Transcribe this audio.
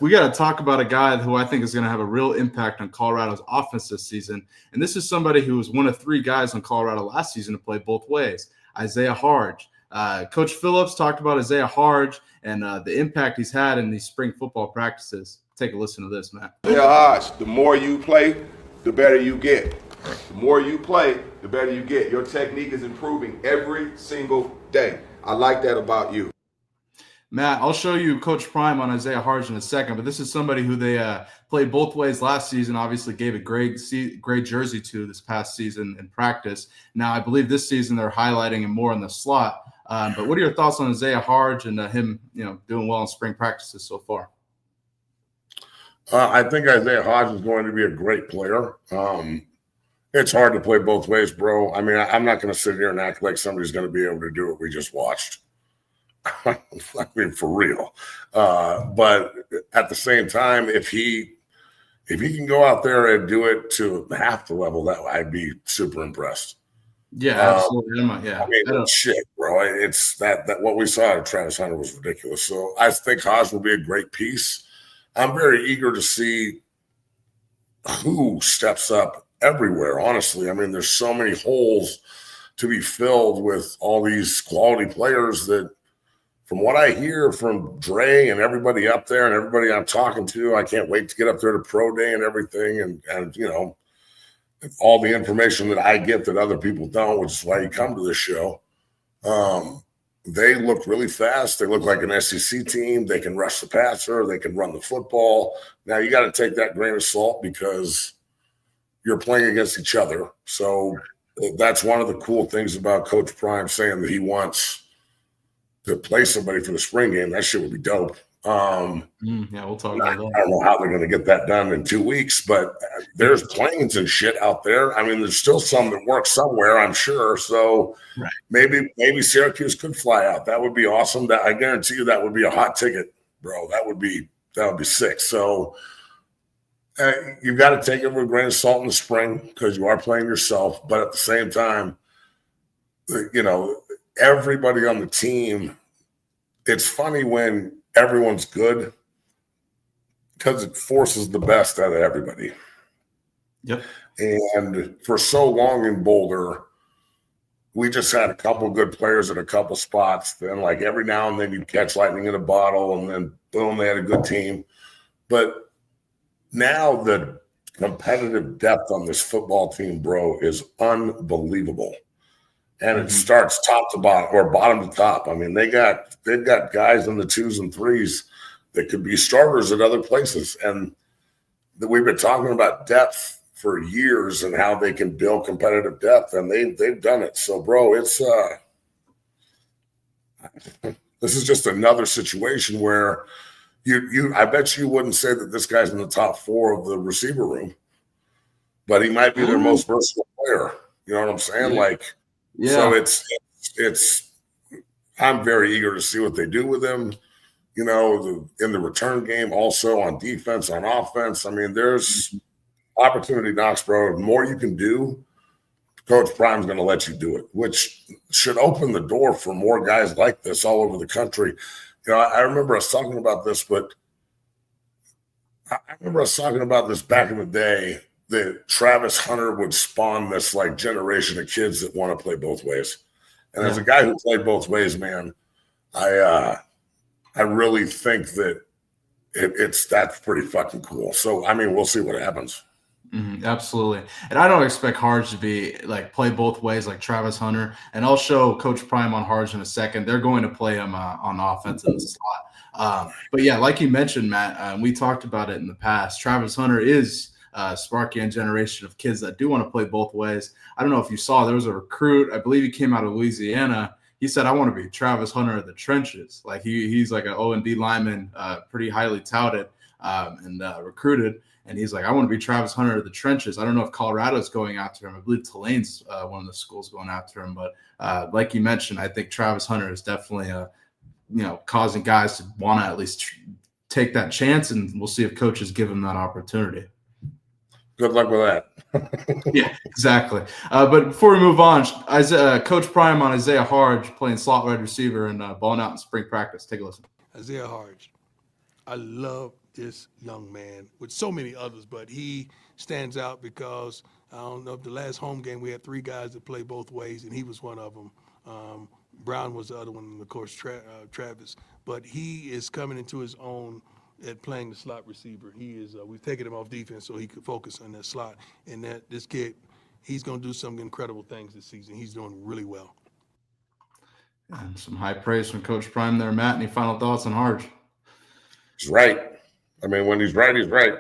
we got to talk about a guy who I think is going to have a real impact on Colorado's offense this season. And this is somebody who was one of 3 guys on Colorado last season to play both ways, Isaiah Hardge. Coach Phillips talked about Isaiah Hardge and the impact he's had in these spring football practices. Take a listen to this, Matt. Isaiah Hardge, the more you play, the better you get. The more you play, the better you get. Your technique is improving every single day. I like that about you. Matt, I'll show you Coach Prime on Isaiah Hardge in a second, but this is somebody who they played both ways last season, obviously gave a great jersey to this past season in practice. Now, I believe this season they're highlighting him more in the slot. But what are your thoughts on Isaiah Hardge and him doing well in spring practices so far? I think Isaiah Hardge is going to be a great player. It's hard to play both ways, bro. I mean, I'm not going to sit here and act like somebody's going to be able to do what we just watched. I mean, for real. But at the same time, if he can go out there and do it to half the level, that I'd be super impressed. Yeah, absolutely. I mean, shit, bro. It's that what we saw at Travis Hunter was ridiculous. So I think Hardge will be a great piece. I'm very eager to see who steps up everywhere, honestly. I mean, there's so many holes to be filled with all these quality players that, from what I hear from Dre and everybody up there and everybody I'm talking to, I can't wait to get up there to pro day and everything. And all the information that I get that other people don't, which is why you come to this show. They look really fast. They look like an SEC team. They can rush the passer. They can run the football. Now, you got to take that grain of salt because you're playing against each other. So that's one of the cool things about Coach Prime saying that he wants to play somebody for the spring game. That shit would be dope. Yeah, we'll talk about that. I don't know how they're going to get that done in 2 weeks, but there's planes and shit out there. I mean, there's still some that work somewhere, I'm sure. So maybe Syracuse could fly out. That would be awesome. I guarantee you that would be a hot ticket, bro. That would be sick. So you've got to take it with a grain of salt in the spring because you are playing yourself. But at the same time, everybody on the team, it's funny when everyone's good because it forces the best out of everybody. Yep. And for so long in Boulder, we just had a couple good players at a couple spots. Then, like, every now and then you catch lightning in a bottle, and then boom, they had a good team. But now the competitive depth on this football team, bro, is unbelievable. And it starts top to bottom or bottom to top. I mean, they've got guys in the 2s and 3s that could be starters at other places. And we've been talking about depth for years and how they can build competitive depth, and they've done it. So, bro, it's this is just another situation where I bet you wouldn't say that this guy's in the top 4 of the receiver room, but he might be their most versatile player. You know what I'm saying? Yeah. So it's I'm very eager to see what they do with him, in the return game, also on defense, on offense. I mean, there's opportunity knocks, bro. The more you can do, Coach Prime's going to let you do it, which should open the door for more guys like this all over the country. I remember us talking about this, but I remember us talking about this back in the day, that Travis Hunter would spawn this generation of kids that want to play both ways. And as a guy who played both ways, man, I really think that that's pretty fucking cool. So, I mean, we'll see what happens. Absolutely. And I don't expect Hardge to be play both ways like Travis Hunter. And I'll show Coach Prime on Hardge in a second. They're going to play him on offense in the slot. But yeah, like you mentioned, Matt, we talked about it in the past. Travis Hunter is sparking a generation of kids that do want to play both ways. I don't know if you saw, there was a recruit, I believe he came out of Louisiana. He said, I want to be Travis Hunter of the trenches. He's like an O&D lineman, pretty highly touted and recruited. And he's like, I want to be Travis Hunter of the trenches. I don't know if Colorado's going after him. I believe Tulane's one of the schools going after him. But like you mentioned, I think Travis Hunter is definitely causing guys to want to at least take that chance. And we'll see if coaches give him that opportunity. Good luck with that. Yeah, exactly. But before we move on, Coach Prime on Isaiah Hardge playing slot wide receiver and balling out in spring practice. Take a listen. Isaiah Hardge, I love this young man with so many others, but he stands out because I don't know if the last home game we had 3 guys that play both ways, and he was one of them. Brown was the other one, and of course Travis. But he is coming into his own at playing the slot receiver. He is. We've taken him off defense so he could focus on that slot. And that this kid, he's going to do some incredible things this season. He's doing really well. And some high praise from Coach Prime there, Matt. Any final thoughts on Hardge? He's right. I mean, when he's right, he's right.